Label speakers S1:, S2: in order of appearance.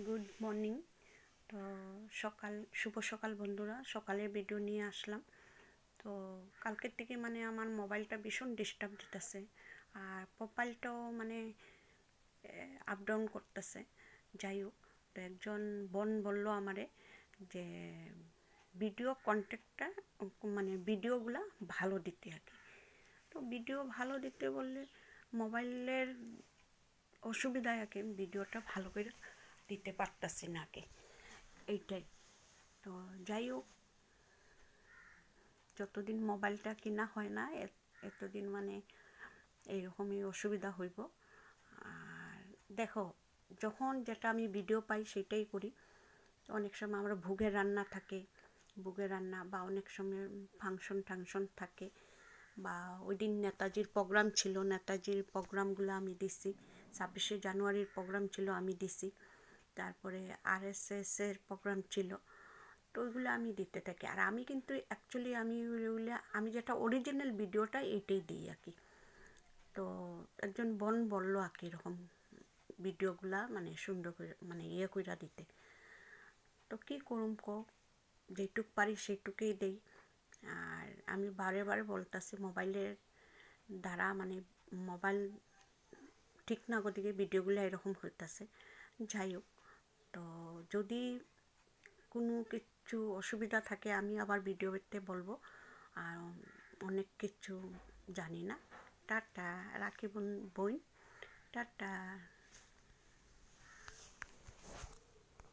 S1: Good morning. তো শুভ সকাল বন্ধুরা, সকালের ভিডিও নিয়ে আসলাম। তো কালকের থেকে মানে আমার মোবাইলটা ভীষণ ডিস্টার্ব দিতেছে, আর প্রোফাইলটাও মানে আপ ডাউন করতেছে। যাই হোক, তো একজন বোন বলল আমারে যে ভিডিও কন্টেন্টটা মানে ভিডিওগুলা ভালো দিতে আর কি। তো ভিডিও ভালো দিতে বললে মোবাইলের অসুবিধায় আর কি, ভিডিওটা ভালো করে দিতে পারতাছি না আগে, এইটাই। তো যাই হোক, যতদিন মোবাইলটা কিনা হয় না এতদিন মানে এইরকমই অসুবিধা হইব। আর দেখো, যখন যেটা আমি ভিডিও পাই সেটাই করি। অনেক সময় আমরা ভোগের রান্না থাকে, ভোগের রান্না বা অনেক সময় ফাংশন থাকে, বা ওই দিন নেতাজির প্রোগ্রাম ছিল, নেতাজির প্রোগ্রামগুলো আমি দিছি। 26শে জানুয়ারির প্রোগ্রাম ছিল, আমি দিছি। তারপরে RSSের প্রোগ্রাম ছিল, তো ওইগুলো আমি দিতে থাকি। আর আমি কিন্তু অ্যাকচুয়ালি আমি যেটা অরিজিনাল ভিডিওটা এইটাই দিই আর কি। তো একজন বোন বললো আর কি এরকম ভিডিওগুলা মানে সুন্দর করে মানে কইরা দিতে। তো কী করুম যেটুক পারি সেটুকুই দেই। আর আমি বারে বারে বলতেছি, মোবাইলের দ্বারা মানে মোবাইল ঠিক না গতিকে ভিডিওগুলো এরকম হইতেছে। যাই হোক, তো যদি কোনো কিছু অসুবিধা থাকে আমি আবার ভিডিওতে বলবো। আর অনেক কিছু জানি না। টাটা, রাখি বোন, টাটা।